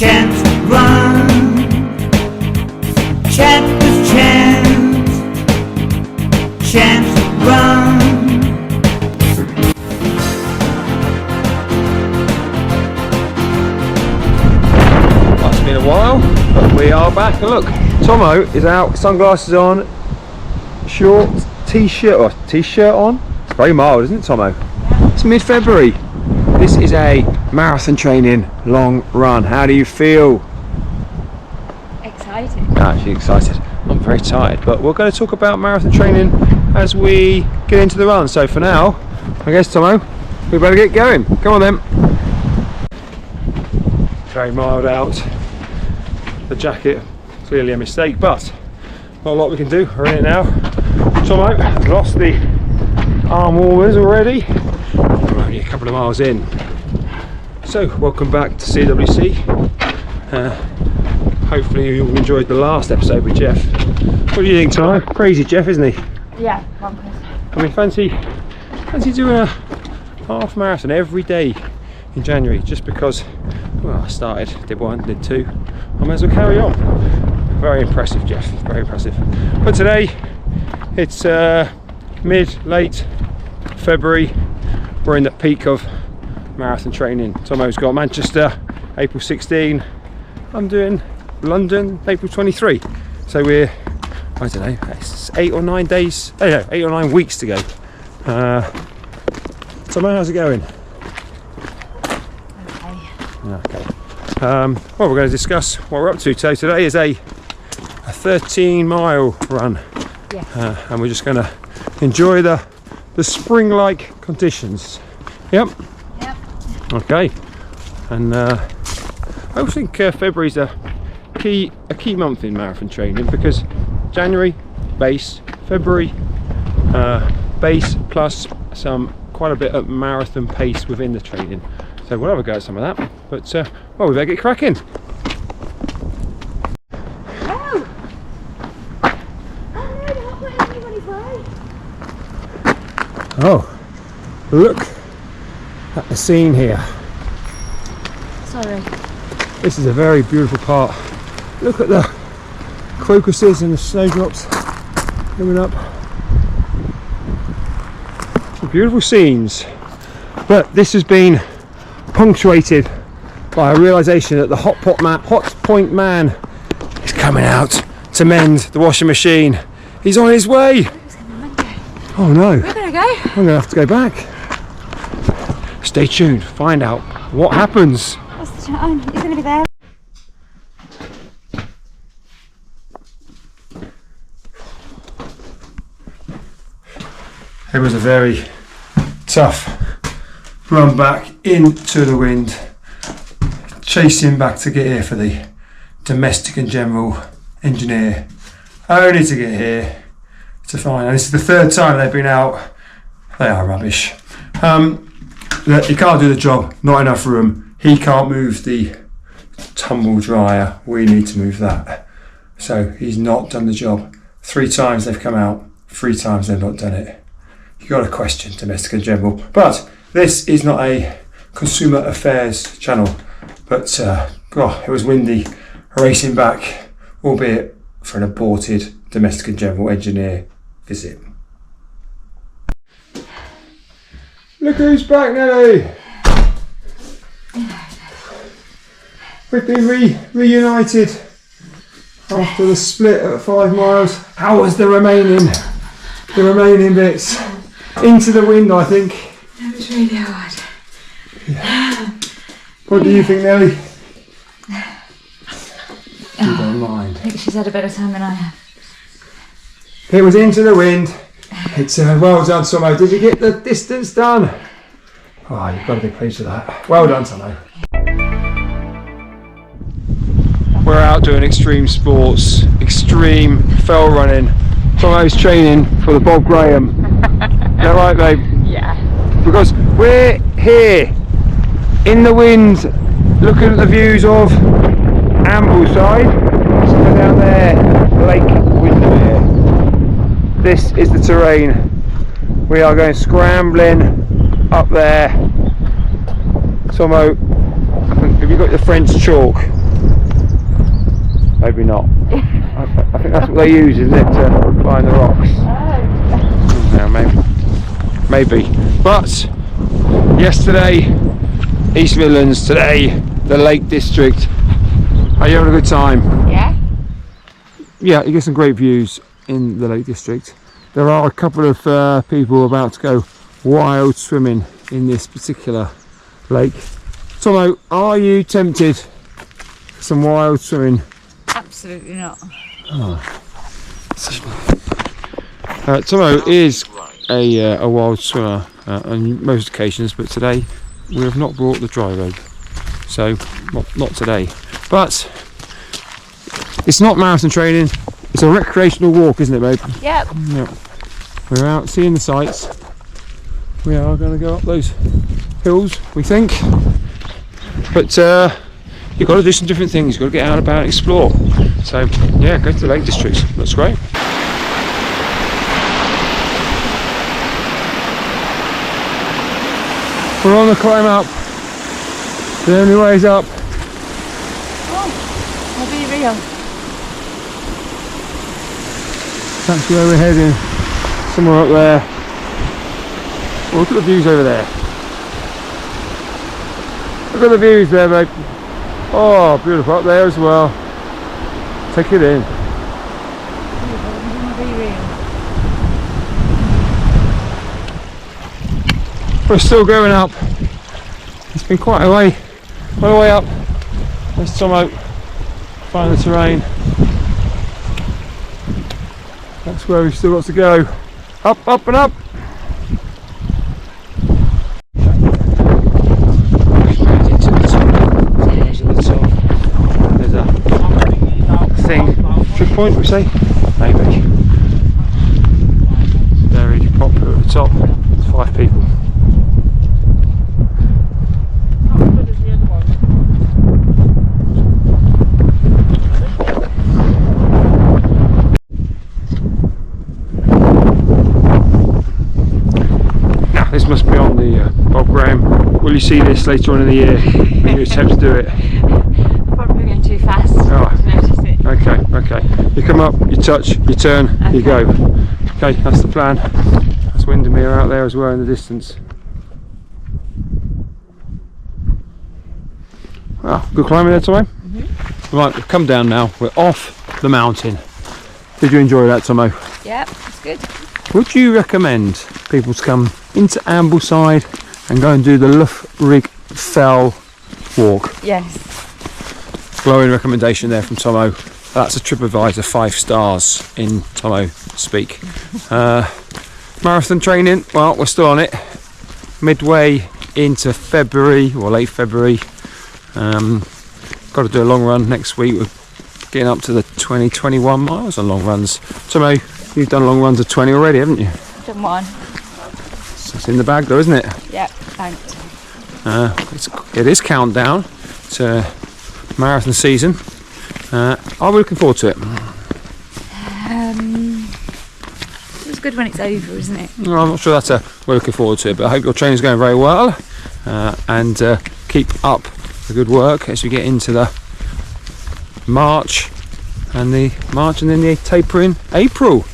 Chant, run. Chant with Chant. Chant, run. Well, it's been a while, but we are back. And look, Tomo is out, sunglasses on, short t-shirt on. It's very mild, isn't it, Tomo? Yeah. It's mid-February. This is a marathon training long run. How do you feel? Excited. Actually excited. I'm very tired, but we're going to talk about marathon training as we get into the run. So for now, I guess, Tomo, we better get going. Come on then. Very mild out. The jacket, clearly a mistake, but not a lot we can do. We're in it now. Tomo has lost the arm warmers already. We're only a couple of miles in. So welcome back to CWC. Hopefully you enjoyed the last episode with Jeff. What do you think, Tomo? Crazy Jeff, isn't he? Yeah, bonkers. I mean, fancy doing a half marathon every day in January, just because, well, I started, did one, did two, I may as well carry on. Very impressive, Jeff, very impressive. But today it's late February. We're in the peak of marathon training. Tomo's got Manchester April 16. I'm doing London April 23. So we're, I don't know, it's 8 or 9 days, 8 or 9 weeks to go. Tomo, how's it going? Okay. Well, we're going to discuss what we're up to. So today is a 13-mile run. Yes. And we're just going to enjoy the spring-like conditions. Yep. Yep. Okay. And I also think February's a key month in marathon training, because January base, February base plus quite a bit of marathon pace within the training. So we'll have a go at some of that. But well, we better get cracking. Oh, look at the scene here. Sorry. This is a very beautiful part. Look at the crocuses and the snowdrops coming up. Some beautiful scenes. But this has been punctuated by a realisation that the hot point man is coming out to mend the washing machine. He's on his way. Oh no. We're gonna go. I'm gonna have to go back. Stay tuned, find out what happens. What's the time? He's gonna be there. It was a very tough run back into the wind, chasing back to get here for the domestic and general engineer, only to get here to find, and this is the third time they've been out. They are rubbish. He can't do the job, not enough room. He can't move the tumble dryer, we need to move that. So he's not done the job. 3 times they've come out, 3 times they've not done it. You've got to question domestic and general. But this is not a consumer affairs channel. But it was windy, racing back, albeit for an aborted domestic and general engineer visit. Look who's back, Nelly! We've been reunited after the split at 5 miles. How was the remaining bits? Into the wind, I think. It was really hard. Yeah. What do you think, Nelly? You don't mind. I think she's had a better time than I have. It was into the wind. It's well done, Tomo. Did you get the distance done? Oh, you've got to be pleased with that. Well done, Tomo. We're out doing extreme sports, extreme fell running. Tomo's training for the Bob Graham. Is that right, babe? Yeah. Because we're here in the wind, looking at the views of Ambleside. So down there, Lake Windermere. This is the terrain. We are going scrambling up there. Tomo, have you got the French chalk? Maybe not. I think that's what they use, isn't it, to climb the rocks? No, maybe. But yesterday, East Midlands, today, the Lake District. Are you having a good time? Yeah. Yeah, you get some great views in the Lake District. There are a couple of people about to go wild swimming in this particular lake. Tomo, are you tempted for some wild swimming? Absolutely not. Tomo is a wild swimmer on most occasions, but today we have not brought the dry robe, so not today. But it's not marathon training, it's a recreational walk, isn't it, babe? Yep. Yep. We're out seeing the sights. We are going to go up those hills, we think. But you've got to do some different things. You've got to get out and about and explore. So yeah, go to the Lake District. That's great. We're on the climb up. The only way is up. Oh, I'll be real. That's where we're heading. Somewhere up there. Oh, look at the views over there. Look at the views there, mate. Oh, beautiful up there as well. Take it in. I'll be real. We're still going up. It's been quite a way up. There's Tomo. Find the terrain. That's where we've still got to go. Up, up and up. There's a thing. Trick point, we say? Maybe. Very popular at the top. It's 5 people. This must be on the Bob Graham. Will you see this later on in the year when you attempt to do it? I'm probably going too fast Oh. to notice it. Okay. You come up, you touch, you turn, Okay. you go. Okay, that's the plan. That's Windermere out there as well in the distance. Wow, good climbing there, Tomo. Right, we've come down now. We're off the mountain. Did you enjoy that, Tomo? Yep, it's good. Would you recommend people to come into Ambleside and go and do the Loughrig Fell walk? Yes. Glowing recommendation there from Tomo. That's a TripAdvisor 5 stars in Tomo speak. Marathon training, well, we're still on it. Midway into February or late February. Got to do a long run next week. We're getting up to the 20-21 miles on long runs. Tomo, you've done long runs of 20 already, haven't you? Done one. It's in the bag though, isn't it? Yep, thanks. It is countdown to marathon season. Are we looking forward to it? It's good when it's over, isn't it? No, I'm not sure we're looking forward to it, but I hope your training's going very well and keep up the good work as we get into the March and then the taper in April.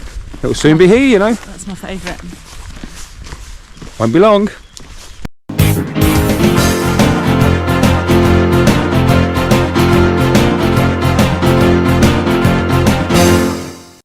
It will soon be here, you know. That's my favourite. Won't be long.